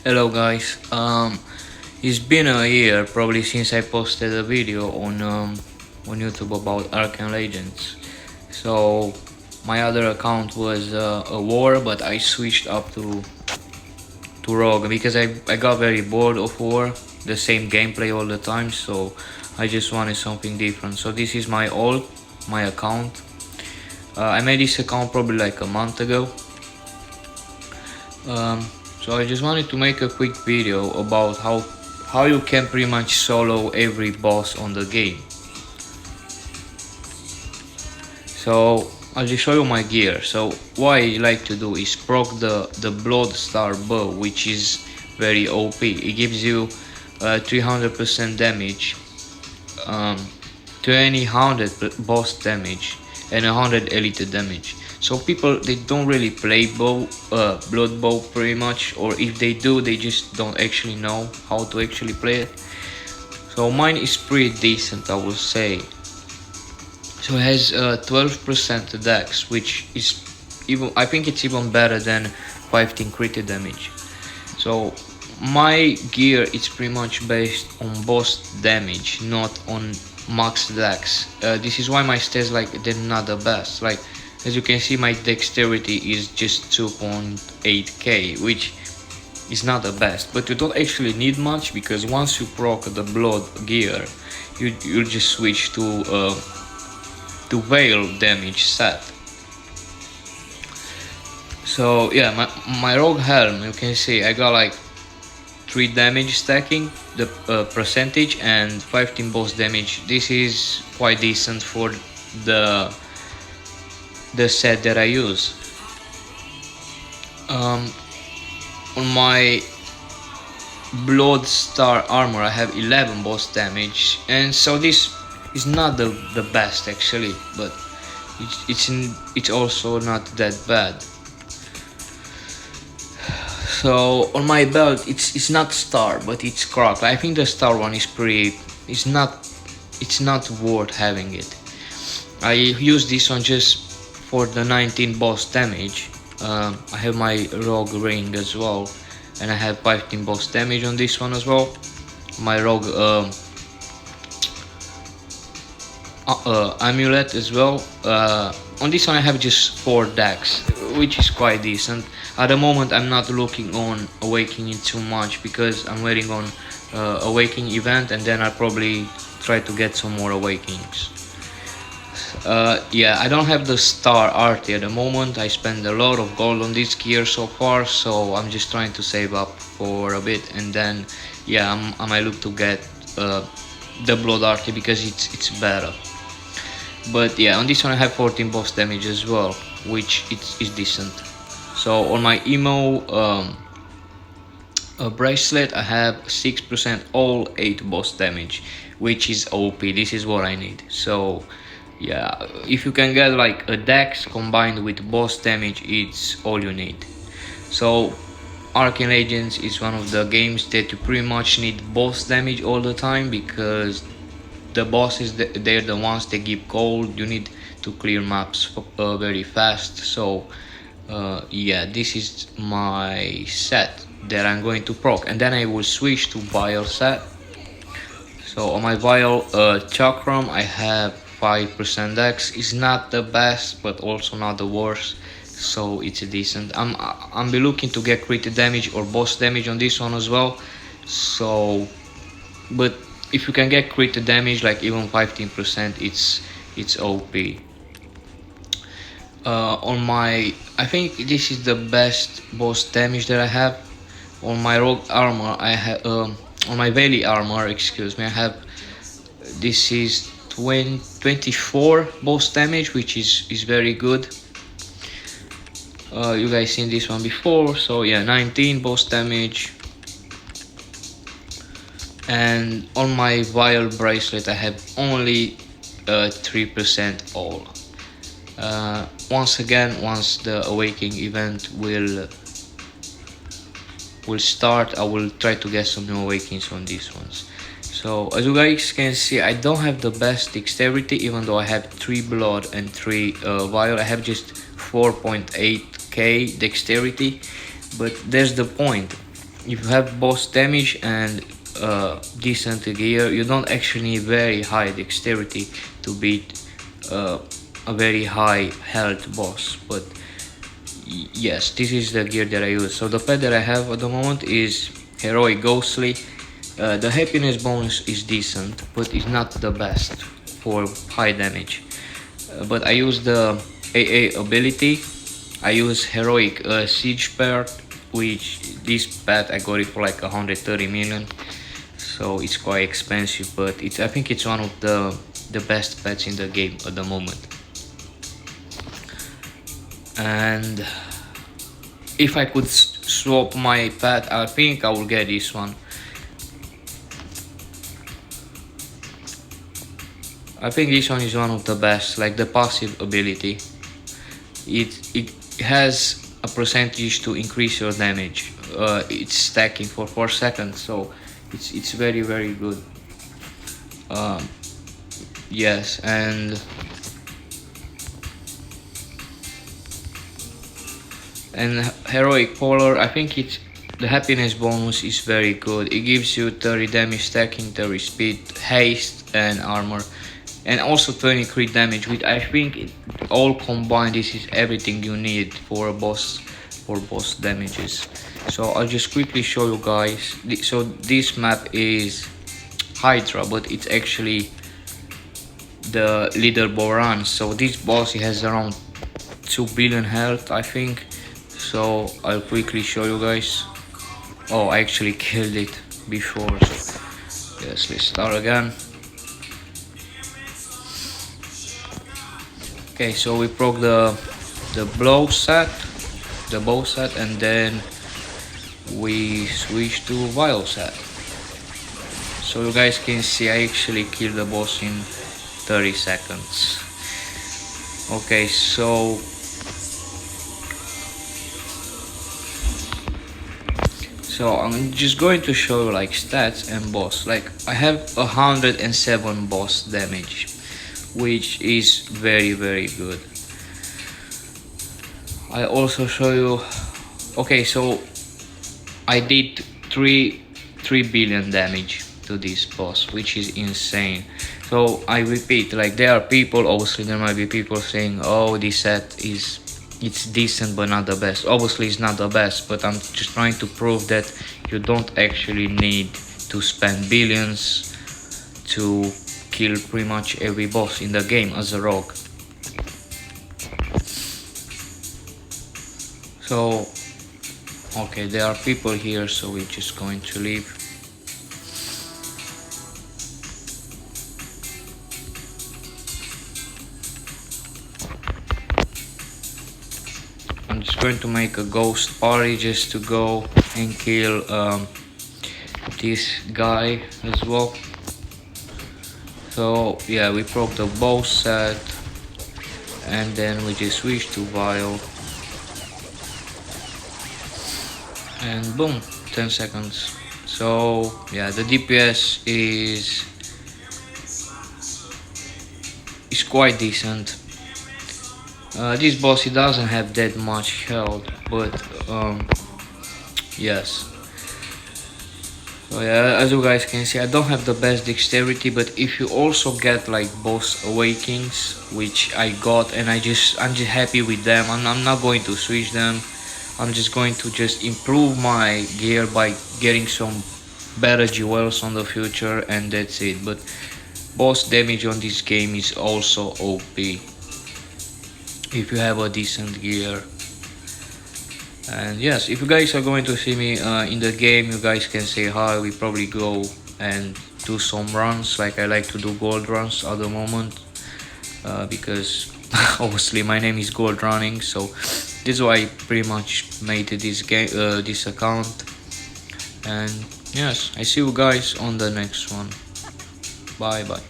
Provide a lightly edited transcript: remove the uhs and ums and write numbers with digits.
Hello guys, it's been a year probably since I posted a video on YouTube about Arcane Legends. So my other account was a war, but I switched up to Rogue because I got very bored of war, the same gameplay all the time. So I just wanted something different. So this is my account. I made this account probably like a month ago. Um, so I just wanted to make a quick video about how you can pretty much solo every boss on the game. So I'll just show you my gear. So what I like to do is proc the Blood Star bow, which is very OP. It gives you 300% damage, um, 200 boss damage, and 100 elite damage. So people, they don't really play blood bow pretty much, or if they do, they just don't actually know how to actually play it. So mine is pretty decent, I will say. So it has 12% dex, which is even, I think it's even better than 15 crit damage. So my gear is pretty much based on boss damage, not on max dex. This is why my stats, like, they're not the best. Like, as you can see, my dexterity is just 2.8k, which is not the best, but you don't actually need much, because once you proc the blood gear, you just switch to veil damage set. So yeah, my rogue helm, you can see I got like 3 damage stacking, the percentage, and 15 boss damage. This is quite decent for the set that I use. On my Blood Star armor I have 11 boss damage, and so this is not the best actually, but it's also not that bad. So on my belt, it's not star, but it's croc. I think the star one is pretty. It's not worth having it. I use this one just for the 19 boss damage. I have my rogue ring as well, and I have 15 boss damage on this one as well. My rogue amulet as well. On this one I have just 4 dex, which is quite decent. At the moment I'm not looking on awakening too much, because I'm waiting on awakening event, and then I'll probably try to get some more awakenings. Yeah, I don't have the star art at the moment. I spend a lot of gold on this gear so far, so I'm just trying to save up for a bit, and then yeah, I might look to get the blood art, because it's better. But yeah, on this one I have 14 boss damage as well, which is decent. So on my emo bracelet I have 6% all 8 boss damage, which is OP. This is what I need. So yeah, if you can get like a dex combined with boss damage, it's all you need. So Arcane Legends is one of the games that you pretty much need boss damage all the time, because the bosses, they're the ones that give gold. You need to clear maps very fast. So yeah, this is my set that I'm going to proc, and then I will switch to vial set. So on my vial chakram I have 5% dex. It's not the best, but also not the worst, so it's decent. I'm be looking to get crit damage or boss damage on this one as well. So, but if you can get crit damage, like even 15%, it's OP. On my, I think this is the best boss damage that I have. On my rogue armor I have on my valley armor, excuse me, I have, this is 24 boss damage, which is very good. You guys seen this one before, so yeah, 19 boss damage. And on my vial bracelet I have only 3% all. Once again, once the awakening event will start, I will try to get some new awakenings on these ones. So as you guys can see, I don't have the best dexterity, even though I have 3 blood and 3 vial. I have just 4.8k dexterity, but there's the point. if you have boss damage and decent gear, you don't actually need very high dexterity to beat a very high health boss. But yes, this is the gear that I use. So the pet that I have at the moment is Heroic Ghostly. The happiness bonus is decent, but it's not the best for high damage. But I use the AA ability. I use Heroic Siege Pet, which this pet I got it for like 130 million. So it's quite expensive, but I think it's one of the best pets in the game at the moment. And if I could swap my pet, I think I will get this one. I think this one is one of the best, like the passive ability. It has a percentage to increase your damage. It's stacking for 4 seconds, so it's very good. Yes, and Heroic Polar, I think the happiness bonus is very good. It gives you 30 damage stacking, 30 speed, haste and armor, and also 20 crit damage, which I think all combined this is everything you need for boss damages. So I'll just quickly show you guys. So this map is Hydra, but it's actually the leaderboard run. So this boss, he has around 2 billion health, I think. So I'll quickly show you guys. Oh, I actually killed it before, so yes, let's start again. Okay, so we broke the bow set, and then we switch to vial set. So you guys can see I actually killed the boss in 30 seconds. Okay, so I'm just going to show you like stats and boss. Like I have 107 boss damage, which is very good. I also show you. Okay, so I did 3 billion damage to this boss, which is insane. So I repeat, like there are people, obviously there might be people saying, oh, this set it's decent but not the best. Obviously it's not the best, but I'm just trying to prove that you don't actually need to spend billions to kill pretty much every boss in the game as a rogue. So okay, there are people here, so we're just going to leave. I'm just going to make a ghost party just to go and kill this guy as well. So yeah, we broke the bow set, and then we just switch to vial, and boom, 10 seconds. So yeah, the DPS is quite decent. This boss, he doesn't have that much health, but yes. So yeah, as you guys can see, I don't have the best dexterity, but if you also get like boss awakens, which I got, and I'm just happy with them. I'm not going to switch them. I'm just going to improve my gear by getting some better jewels on the future, and that's it. But boss damage on this game is also OP if you have a decent gear. And yes, if you guys are going to see me in the game, you guys can say hi. We probably go and do some runs. Like I like to do gold runs at the moment, because obviously my name is Gold Running. So this is why I pretty much made this game, this account. And yes, I see you guys on the next one. Bye bye.